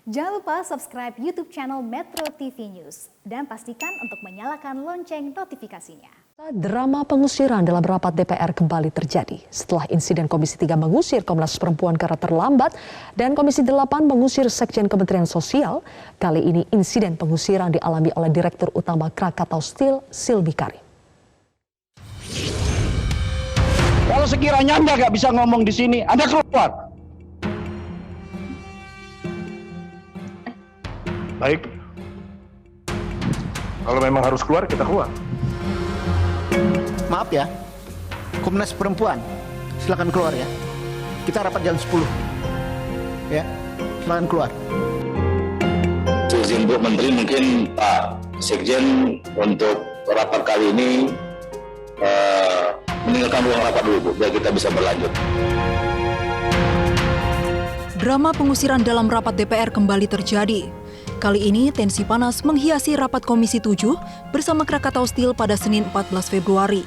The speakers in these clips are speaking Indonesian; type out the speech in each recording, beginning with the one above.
Jangan lupa subscribe YouTube channel Metro TV News dan pastikan untuk menyalakan lonceng notifikasinya. Drama pengusiran dalam rapat DPR kembali terjadi setelah insiden Komisi 3 mengusir Komnas Perempuan karena terlambat dan Komisi 8 mengusir Sekjen Kementerian Sosial. Kali ini insiden pengusiran dialami oleh Direktur Utama Krakatau Steel, Silmi Karim. Kalau sekiranya Anda nggak bisa ngomong di sini, Anda keluar. Baik, kalau memang harus keluar, kita keluar. Maaf ya, Komnas Perempuan, silakan keluar ya. Kita rapat jam 10. Ya, silakan keluar. Izin Bu Menteri, mungkin Pak Sekjen untuk rapat kali ini meninggalkan ruang rapat dulu Bu, biar kita bisa berlanjut. Drama pengusiran dalam rapat DPR kembali terjadi. Kali ini tensi panas menghiasi rapat Komisi 7 bersama Krakatau Steel pada Senin 14 Februari.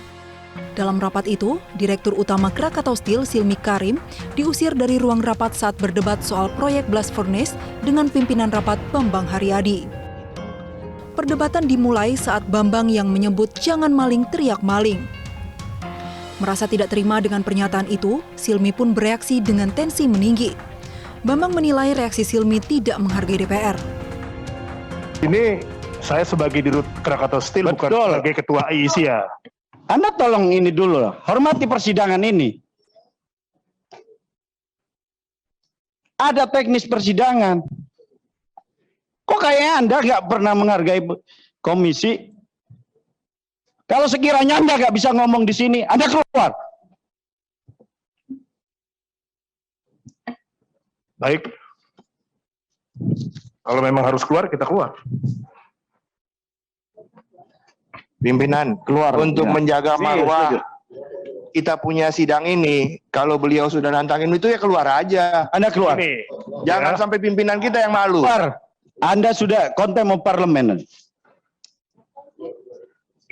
Dalam rapat itu, Direktur Utama Krakatau Steel, Silmi Karim, diusir dari ruang rapat saat berdebat soal proyek blast furnace dengan pimpinan rapat Bambang Haryadi. Perdebatan dimulai saat Bambang yang menyebut jangan maling teriak maling. Merasa tidak terima dengan pernyataan itu, Silmi pun bereaksi dengan tensi meninggi. Bambang menilai reaksi Silmi tidak menghargai DPR. Ini saya sebagai Dirut Krakatau Steel, bukan sebagai Ketua IIC ya. Anda tolong ini dulu lah, hormati persidangan ini. Ada teknis persidangan. Kok kayaknya Anda nggak pernah menghargai komisi? Kalau sekiranya Anda nggak bisa ngomong di sini, Anda keluar. Baik, kalau memang harus keluar, kita keluar. Pimpinan, Keluar. untuk Ya. menjaga marwah Setuju. kita punya sidang ini, kalau beliau sudah nantangin itu ya keluar aja. Anda keluar. Ini, Jangan ya. sampai pimpinan kita yang malu. Keluar. Anda sudah contempt of parliament.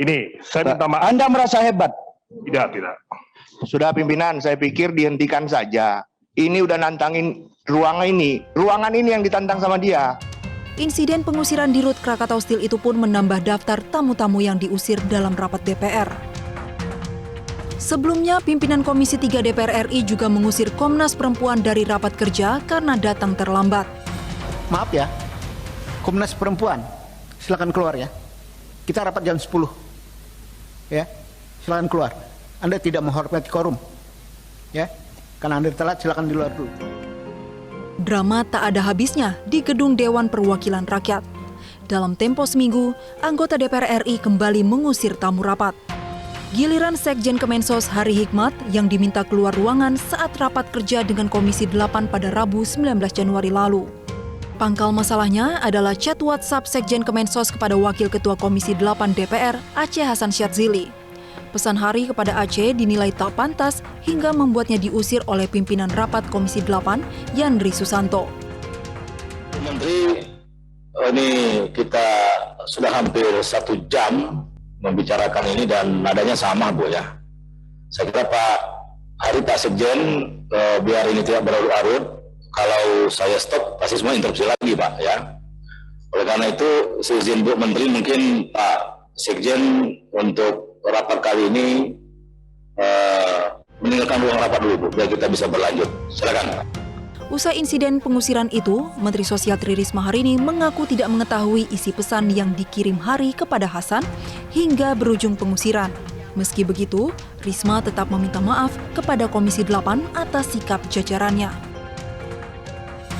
Ini, saya minta maaf. Anda merasa hebat. Tidak. Sudah pimpinan, saya pikir dihentikan saja. Ini udah nantangin ruangan ini yang ditantang sama dia. Insiden pengusiran Dirut Krakatau Steel itu pun menambah daftar tamu-tamu yang diusir dalam rapat DPR. Sebelumnya, pimpinan Komisi 3 DPR RI juga mengusir Komnas Perempuan dari rapat kerja karena datang terlambat. Maaf ya, Komnas Perempuan, silakan keluar ya. Kita rapat jam 10. Ya, silakan keluar. Anda tidak menghormati quorum. Ya, karena Anda telat, silakan di luar dulu. Drama tak ada habisnya di Gedung Dewan Perwakilan Rakyat. Dalam tempo seminggu, anggota DPR RI kembali mengusir tamu rapat. Giliran Sekjen Kemensos Hari Hikmat yang diminta keluar ruangan saat rapat kerja dengan Komisi 8 pada Rabu 19 Januari lalu. Pangkal masalahnya adalah chat WhatsApp Sekjen Kemensos kepada Wakil Ketua Komisi 8 DPR, Aceh Hasan Syadzili. Pesan Hari kepada Aceh dinilai tak pantas hingga membuatnya diusir oleh pimpinan rapat Komisi 8, Yandri Susanto. Bu Menteri, ini kita sudah hampir 1 jam membicarakan ini dan nadanya sama Bu ya. Saya kira Pak Hari, Pak Sekjen, biar ini tidak berlarut-larut, kalau saya stop pasti semua interupsi lagi Pak ya. Oleh karena itu, seizin Bu Menteri, mungkin Pak Sekjen untuk rapat kali ini meninggalkan ruang rapat dulu Bu, biar kita bisa berlanjut. Silakan. Usai insiden pengusiran itu, Menteri Sosial Tri Risma hari ini mengaku tidak mengetahui isi pesan yang dikirim Hari kepada Hasan hingga berujung pengusiran. Meski begitu, Risma tetap meminta maaf kepada Komisi 8 atas sikap jajarannya.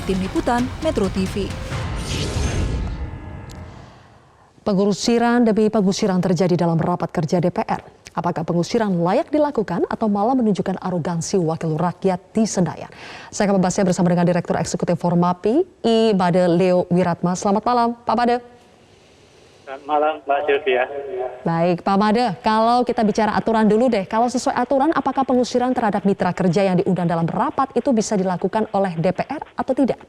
Tim Liputan Metro TV. Pengusiran demi pengusiran terjadi dalam rapat kerja DPR. Apakah pengusiran layak dilakukan atau malah menunjukkan arogansi wakil rakyat di Senayan? Saya akan membahasnya bersama dengan Direktur Eksekutif Formapi, I. Made Leo Wiratma. Selamat malam, Pak Made. Selamat malam, Mbak Sylvia. Baik, Pak Made, kalau kita bicara aturan dulu deh. Kalau sesuai aturan, apakah pengusiran terhadap mitra kerja yang diundang dalam rapat itu bisa dilakukan oleh DPR atau tidak?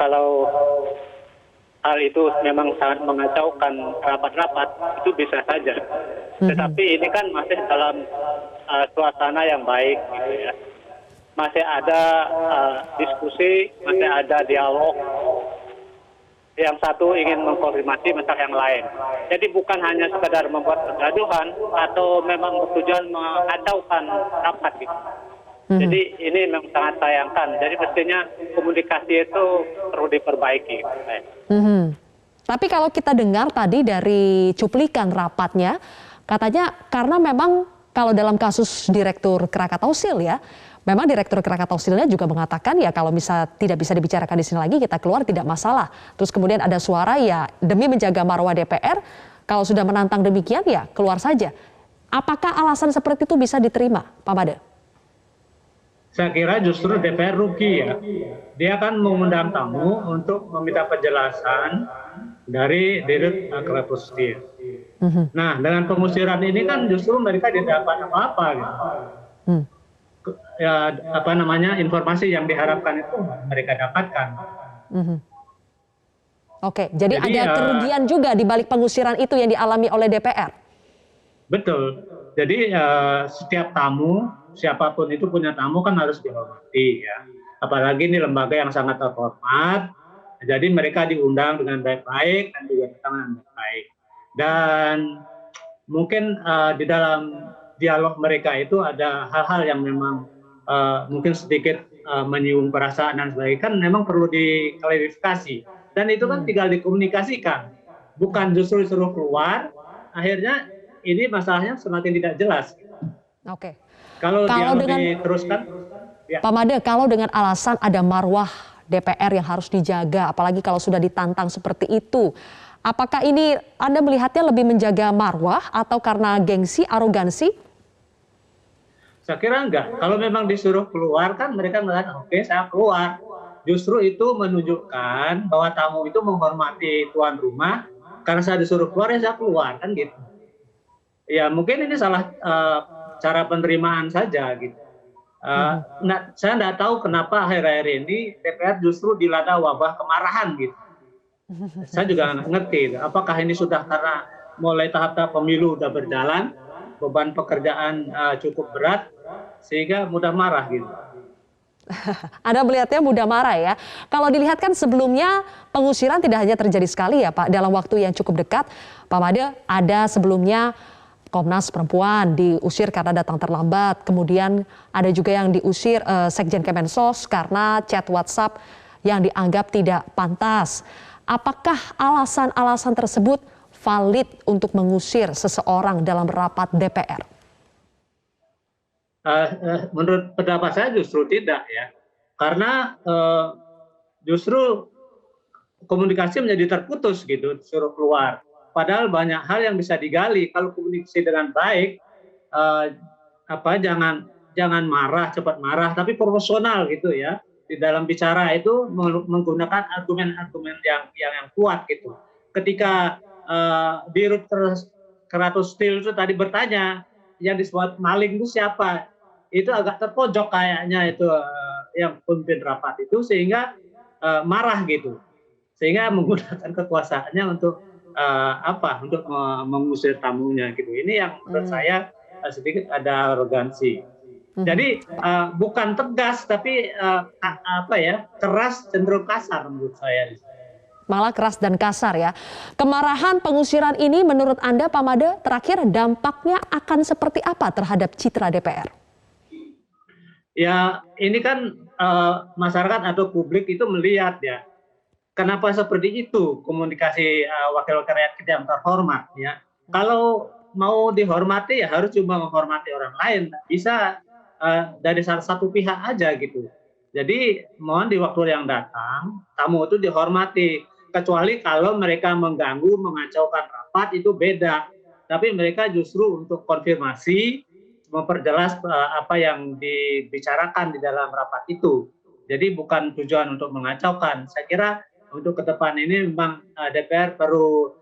Kalau hal itu memang sangat mengacaukan rapat-rapat, itu bisa saja. Tetapi ini kan masih dalam suasana yang baik, gitu ya. masih ada diskusi, masih ada dialog. Yang satu ingin mengkonfirmasi masalah yang lain. Jadi bukan hanya sekedar membuat kegaduhan atau memang bertujuan mengacaukan rapat gitu. Jadi ini memang sangat sayangkan. Jadi mestinya komunikasi itu perlu diperbaiki. Tapi kalau kita dengar tadi dari cuplikan rapatnya, katanya karena memang kalau dalam kasus Direktur Krakatau Steel ya, memang Direktur Krakatau Steel-nya juga mengatakan ya kalau tidak bisa dibicarakan di sini lagi kita keluar tidak masalah. Terus kemudian ada suara ya demi menjaga marwah DPR, kalau sudah menantang demikian ya keluar saja. Apakah alasan seperti itu bisa diterima, Pak Made? Saya kira justru DPR rugi ya. Dia kan mengundang tamu untuk meminta penjelasan dari Dirut Krakatau Steel. Nah, dengan pengusiran ini kan justru mereka tidak dapat apa-apa gitu. Ya, informasi yang diharapkan itu mereka dapatkan. Oke, jadi ada kerugian juga di balik pengusiran itu yang dialami oleh DPR. Betul. Jadi setiap tamu, siapapun itu punya tamu kan harus dihormati ya. Apalagi ini lembaga yang sangat terhormat. Jadi mereka diundang dengan baik-baik dan juga datang dengan baik. Dan mungkin di dalam dialog mereka itu ada hal-hal yang memang mungkin sedikit menyinggung perasaan dan sebagainya, kan memang perlu diklarifikasi. Dan itu kan tinggal dikomunikasikan, bukan justru disuruh keluar. Akhirnya ini masalahnya semakin tidak jelas. Oke. Kalau dialog diteruskan, ya. Pak Made, kalau dengan alasan ada marwah DPR yang harus dijaga, apalagi kalau sudah ditantang seperti itu, apakah ini Anda melihatnya lebih menjaga marwah atau karena gengsi, arogansi? Saya kira enggak. Kalau memang disuruh keluar kan mereka mengatakan oke, saya keluar. Justru itu menunjukkan bahwa tamu itu menghormati tuan rumah. Karena saya disuruh keluar ya saya keluar kan gitu. Ya mungkin ini salah cara penerimaan saja gitu. Saya enggak tahu kenapa akhir-akhir ini DPR justru dilanda wabah kemarahan gitu. Saya juga nggak ngerti. Apakah ini sudah karena mulai tahap-tahap pemilu udah berjalan, beban pekerjaan cukup berat sehingga mudah marah gitu. Anda melihatnya mudah marah ya. Kalau dilihat kan sebelumnya pengusiran tidak hanya terjadi sekali ya Pak, dalam waktu yang cukup dekat. Pak Made, ada sebelumnya Komnas Perempuan diusir karena datang terlambat. Kemudian ada juga yang diusir Sekjen Kemensos karena chat WhatsApp yang dianggap tidak pantas. Apakah alasan-alasan tersebut valid untuk mengusir seseorang dalam rapat DPR? Menurut pendapat saya justru tidak ya, karena justru komunikasi menjadi terputus gitu, disuruh keluar. Padahal banyak hal yang bisa digali kalau komunikasi dengan baik, jangan marah, cepat marah, tapi proporsional gitu ya. Di dalam bicara itu menggunakan argumen-argumen yang kuat gitu. Ketika Dirut Krakatau Steel itu tadi bertanya, yang disebut maling itu siapa? Itu agak terpojok kayaknya itu yang pemimpin rapat itu sehingga marah gitu. Sehingga menggunakan kekuasaannya untuk untuk mengusir tamunya gitu. Ini yang menurut saya sedikit ada arogansi. Jadi bukan tegas tapi keras, cenderung kasar menurut saya. Malah keras dan kasar ya. Kemarahan pengusiran ini menurut Anda Pak Made, terakhir dampaknya akan seperti apa terhadap citra DPR? Ya ini kan masyarakat atau publik itu melihat ya. Kenapa seperti itu komunikasi wakil-wakil rakyat kita yang terhormat ya. Kalau mau dihormati ya harus cuma menghormati orang lain. Bisa dari salah satu pihak aja gitu. Jadi mohon di waktu yang datang tamu itu dihormati, kecuali kalau mereka mengganggu, mengacaukan rapat itu beda. Tapi mereka justru untuk konfirmasi, memperjelas apa yang dibicarakan di dalam rapat itu. Jadi bukan tujuan untuk mengacaukan. Saya kira untuk ke depan ini memang DPR perlu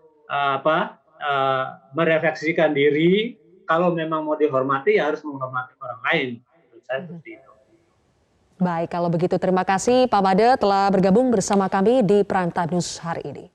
merefleksikan diri. Kalau memang mau dihormati ya harus menghormati orang lain. Menurut saya seperti itu. Baik, kalau begitu terima kasih Pak Made telah bergabung bersama kami di Prime Time News hari ini.